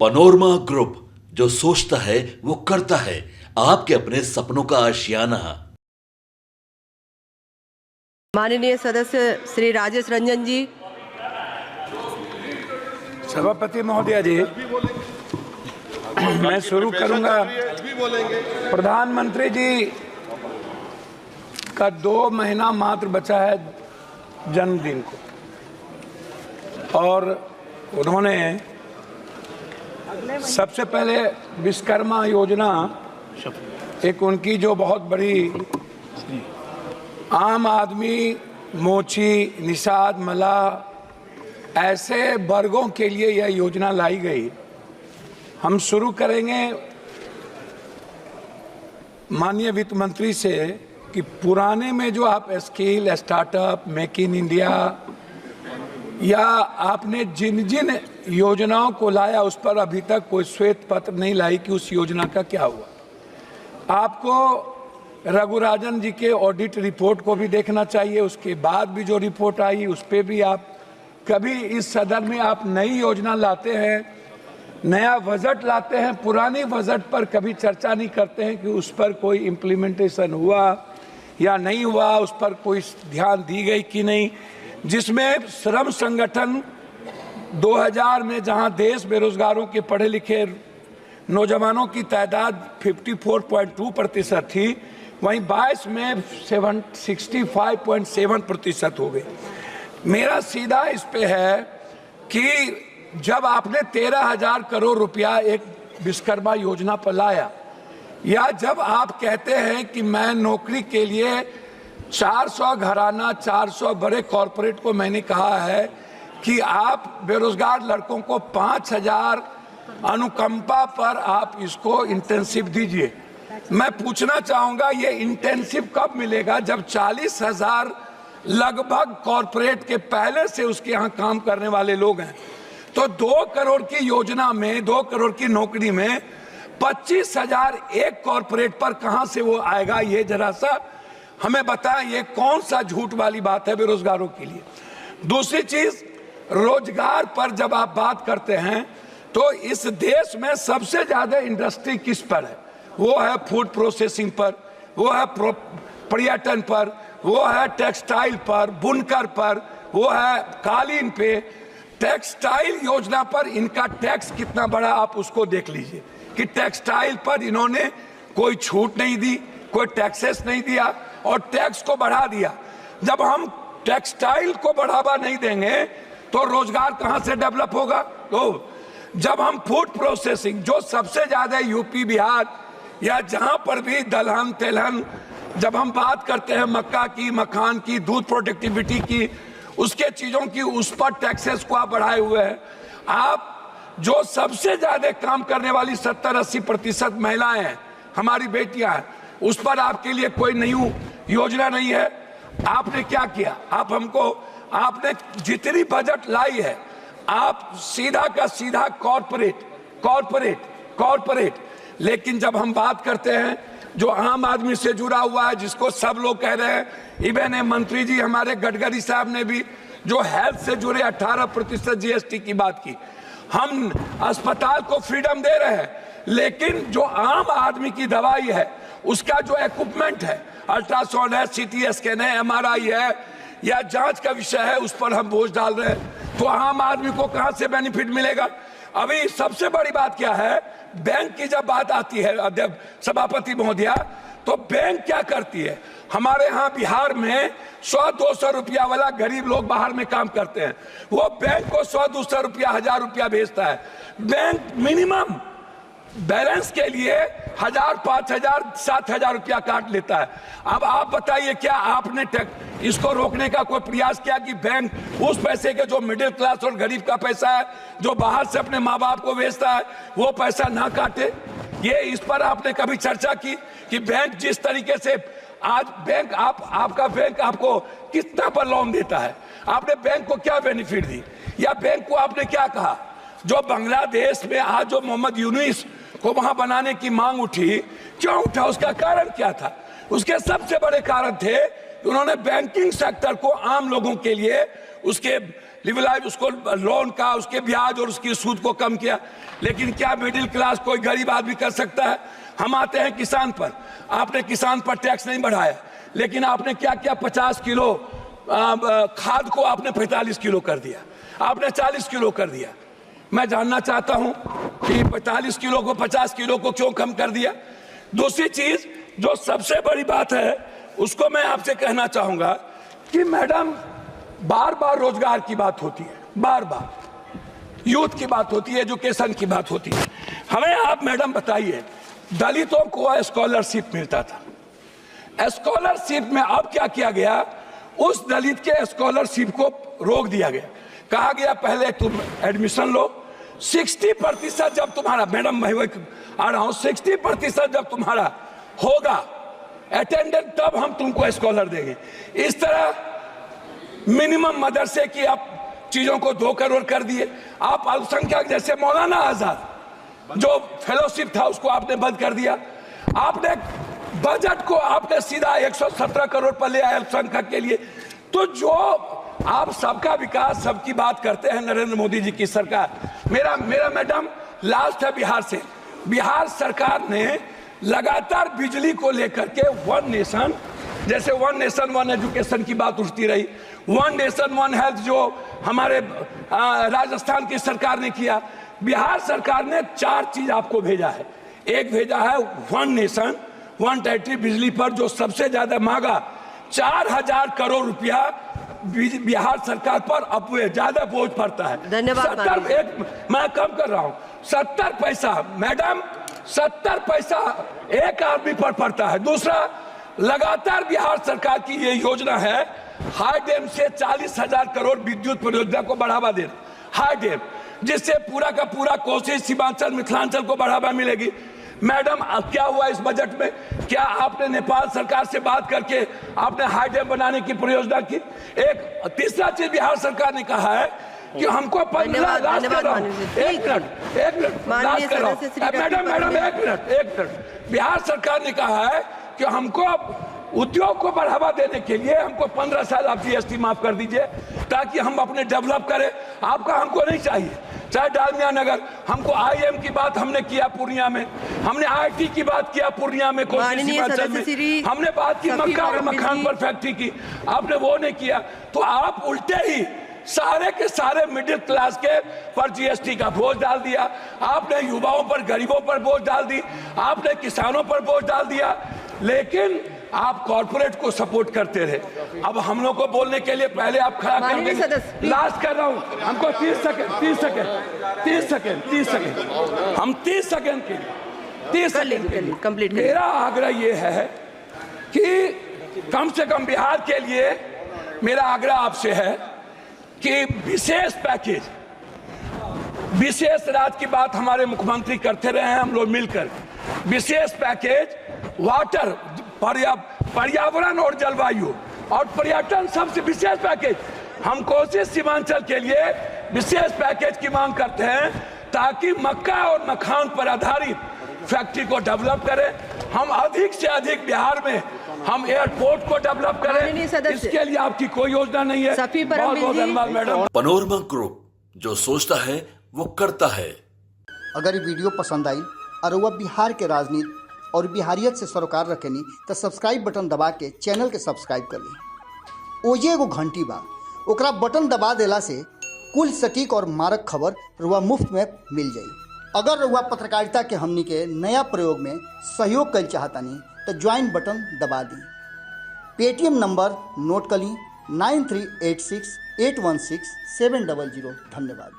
Panorama group, जो सोचता है वो करता है। आपके अपने सपनों का आशियाना। माननीय सदस्य श्री राजेश रंजन जी। सभापति महोदय जी, मैं शुरू करूंगा। प्रधानमंत्री जी का 2 महीना मात्र बचा है जन्मदिन को, और उन्होंने सबसे पहले विश्वकर्मा योजना, एक उनकी जो बहुत बड़ी आम आदमी, मोची, निषाद, मलाह ऐसे वर्गों के लिए यह योजना लाई गई। हम शुरू करेंगे माननीय वित्त मंत्री से कि पुराने में जो आप skill, startup, make in India या आपने जिन जिन योजनाओं को लाया उस पर अभी तक कोई श्वेत पत्र नहीं लाई कि उस योजना का क्या हुआ। आपको रघुराजन जी के ऑडिट रिपोर्ट को भी देखना चाहिए। उसके बाद भी जो रिपोर्ट आई उस पर भी आप कभी इस सदन में आप नई योजना लाते हैं, नया बजट लाते हैं, पुरानी बजट पर कभी चर्चा नहीं करते हैं कि उस पर कोई इम्प्लीमेंटेशन हुआ या नहीं हुआ, उस पर कोई ध्यान दी गई कि नहीं। जिसमें श्रम संगठन 2000 में जहां देश बेरोजगारों के पढ़े लिखे नौजवानों की तादाद 54.2% थी, वहीं 22 में 65.7% हो गई। मेरा सीधा इस पे है कि जब आपने 13,000 करोड़ रुपया एक विश्वकर्मा योजना पर लाया, या जब आप कहते हैं कि मैं नौकरी के लिए 400 घराना, 400 बड़े कॉरपोरेट को मैंने कहा है कि आप बेरोजगार लड़कों को 5,000 अनुकंपा पर आप इसको इंटेंसिव दीजिए। मैं पूछना चाहूंगा ये इंटेंसिव कब मिलेगा, जब 40,000 लगभग कॉरपोरेट के पहले से उसके यहाँ काम करने वाले लोग हैं। तो 2 करोड़ की योजना में, 2 करोड़ की नौकरी में 25,000 एक कॉरपोरेट पर कहां से वो आएगा? ये जरा सा हमें बताएं, ये कौन सा झूठ वाली बात है बेरोजगारों के लिए। दूसरी चीज, रोजगार पर जब आप बात करते हैं तो इस देश में सबसे ज्यादा इंडस्ट्री किस पर है? वो है फूड प्रोसेसिंग पर, वो है पर्यटन पर, वो है टेक्सटाइल पर, बुनकर पर, वो है कालीन पे। टेक्सटाइल योजना पर इनका टैक्स कितना बड़ा, आप उसको देख लीजिए कि टेक्सटाइल पर इन्होंने कोई छूट नहीं दी, कोई टैक्सेस नहीं दिया और टैक्स को बढ़ा दिया। जब हम टेक्सटाइल को बढ़ावा नहीं देंगे तो रोजगार कहां से डेवलप होगा? तो जब हम फूड प्रोसेसिंग, जो सबसे ज्यादा यूपी, बिहार या जहां पर भी दलहन तेलहन, जब हम बात करते हैं मक्का की, मखान की, दूध प्रोडक्टिविटी की, उसके चीजों की, उस पर टैक्सेस को आप बढ़ाए हुए हैं। आप जो सबसे ज्यादा काम करने वाली 70-80% महिलाएं हैं, हमारी बेटियां हैं, उस पर आपके लिए कोई नई योजना नहीं है। आपने क्या किया? आपने जितनी बजट लाई है, आप सीधा का सीधा कॉर्पोरेट। लेकिन जब हम बात करते हैं जो आम आदमी से जुड़ा हुआ है, जिसको सब लोग कह रहे हैं, इवन मंत्री जी हमारे गडकरी साहब ने भी जो हेल्थ से जुड़े 18% जीएसटी की बात की। हम अस्पताल को फ्रीडम दे रहे हैं, लेकिन जो आम आदमी की दवाई है, उसका जो इक्विपमेंट है, अल्ट्रासाउंड है, सीटी स्कैन है, एमआरआई है, या जांच का विषय है, उस पर हम बोझ डाल रहे हैं। तो आम आदमी को कहां से बेनिफिट मिलेगा? अभी सबसे बड़ी बात क्या है, बैंक की जब बात आती है अध्यक्ष सभापति महोदया, तो बैंक क्या करती है? हमारे यहाँ बिहार में 100-200 रुपया वाला गरीब लोग बाहर में काम करते हैं, वो बैंक को 100-200 रुपया, 1000 रुपया भेजता है। बैंक मिनिमम बैलेंस के लिए 1000, 5000, 7000 रुपया काट लेता है। अब आप बताइए, क्या आपने इसको रोकने का कोई प्रयास किया कि बैंक उस पैसे के, जो मिडिल क्लास और गरीब का पैसा है, जो बाहर से अपने माँ बाप को भेजता है, वो पैसा ना काटे? ये इस पर आपने कभी चर्चा की कि बैंक जिस तरीके से आज बैंक आपका बैंक आपको कितना पर लोन देता है? आपने बैंक को क्या बेनिफिट दी, या बैंक को आपने क्या कहा? जो बांग्लादेश में आज जो मोहम्मद यूनुस को वहां बनाने की मांग उठी, क्यों उठा? उसका कारण क्या था? उसके सबसे बड़े कारण थे कि उन्होंने बैंकिंग सेक्टर को आम लोगों के लिए उसके लिवलाइज उसको लोन का, उसके ब्याज और उसकी सूद को कम किया। लेकिन क्या मिडिल क्लास कोई गरीब आदमी कर सकता है? हम आते हैं किसान पर, आपने किसान पर टैक्स नहीं बढ़ाया, लेकिन आपने क्या किया, 50 किलो खाद को आपने 45 किलो कर दिया, आपने 40 किलो कर दिया। मैं जानना चाहता हूं कि 45 किलो को 50 किलो को क्यों कम कर दिया? दूसरी चीज जो सबसे बड़ी बात है उसको मैं आपसे कहना चाहूंगा कि मैडम बार बार रोजगार की बात होती है, बार बार यूथ की बात होती है, एजुकेशन की बात होती है। हमें आप मैडम बताइए, दलितों को स्कॉलरशिप मिलता था, स्कॉलरशिप में अब क्या किया गया, उस दलित के स्कॉलरशिप को रोक दिया गया। कहा गया पहले तुम एडमिशन लो, 60% जब तुम्हारा, मैडम मैं आ रहा हूं, 60% जब तुम्हारा होगा अटेंडेंस तब हम तुमको स्कॉलर देंगे। इस तरह मिनिमम मदरसे की आप चीजों को 2 करोड़ कर दिए। आप अल्पसंख्यक जैसे मौलाना आजाद जो फेलोशिप था उसको आपने बंद कर दिया। आपने बजट को आपने सीधा 117 करोड़ पर ले आए अल्पसंख्यक के लिए। तो जो आप सबका विकास, सबकी बात करते हैं नरेंद्र मोदी जी की सरकार। मेरा मैडम लास्ट है बिहार से। बिहार सरकार ने लगातार बिजली को लेकर के वन नेशन, जैसे वन नेशन वन एजुकेशन की बात उठती रही, वन नेशन वन हेल्थ जो हमारे राजस्थान की सरकार ने किया, बिहार सरकार ने 4 चीज आपको भेजा है। एक भेजा है वन नेशन वन टेरिटरी बिजली पर जो सबसे ज्यादा मांगा, 4000 करोड़ रुपया बिहार सरकार पर अब ज्यादा बोझ पड़ता है। धन्यवाद। मैं कम कर रहा हूं, 70 पैसा मैडम, 70 पैसा एक आदमी पर पड़ता है। दूसरा, लगातार बिहार सरकार की ये योजना है हाई डैम से 40,000 करोड़ विद्युत परियोजना को बढ़ावा देना, हाई डैम, जिससे पूरा का पूरा कोसी, सीमांचल, मिथिलांचल को बढ़ावा मिलेगी। मैडम अब क्या हुआ इस बजट में? क्या आपने नेपाल सरकार से बात करके आपने हाई डैम बनाने की परियोजना की? एक तीसरा चीज बिहार सरकार ने कहा है कि हमको 15 लाख कर रहा हूं, एक मिनट लास्ट कर रहा हूं मैडम, एक मिनट। बिहार सरकार ने कहा है कि हमको उद्योग को बढ़ावा देने के लिए हमको 15 साल आप जीएसटी माफ कर दीजिए ताकि हम अपने डेवलप करें। आपका हमको नहीं चाहिए, चाहे डालमिया नगर, हमको आईएम की बात हमने किया पूर्णिया में, हमने आईटी की बात किया पूर्णिया में, कोसी सीमांचल में हमने बात की, मक्का और मखान पर फैक्ट्री की, आपने वो नहीं किया। तो आप उल्टे ही सारे के सारे मिडिल क्लास के पर जीएसटी का बोझ डाल दिया, आपने युवाओं पर, गरीबों पर बोझ डाल दी, आपने किसानों पर बोझ डाल दिया, लेकिन आप कॉर्पोरेट को सपोर्ट करते रहे। अब हम लोग को बोलने के लिए पहले आप खड़ा कर देंगे। लास्ट कर रहा हूं, हमको 30 सेकंड हम 30 सेकंड के लिए कंप्लीट। मेरा आग्रह ये है कि कम से कम बिहार के लिए मेरा आग्रह आपसे है कि विशेष पैकेज, विशेष राज्य की बात हमारे मुख्यमंत्री करते रहे हैं, हम लोग मिलकर विशेष पैकेज वाटर, पर्यावरण और जलवायु और पर्यटन, सबसे विशेष पैकेज हम कोसी सीमांचल के लिए विशेष पैकेज की मांग करते हैं ताकि मक्का और मखान पर आधारित फैक्ट्री को डेवलप करें। हम अधिक से अधिक बिहार में हम एयरपोर्ट को डेवलप करें, इसके लिए आपकी कोई योजना नहीं है। बहुत बहुत धन्यवाद मैडम। पनोरमा ग्रुप, जो सोचता है वो करता है। अगर ये वीडियो पसंद आई और वह बिहार के राजनीति और बिहारियत से सरोकार रखेनी तो सब्सक्राइब बटन दबा के चैनल के सब्सक्राइब कर ली। ओजे एगो घंटी बा, ओकरा बटन दबा देला से कुल सटीक और मारक खबर रुआ मुफ्त में मिल जाई। अगर रुआ पत्रकारिता के हमनी के नया प्रयोग में सहयोग कर चाहतानी तो ज्वाइन बटन दबा दी। पेटीएम नंबर नोट कर ली 9386816700। धन्यवाद।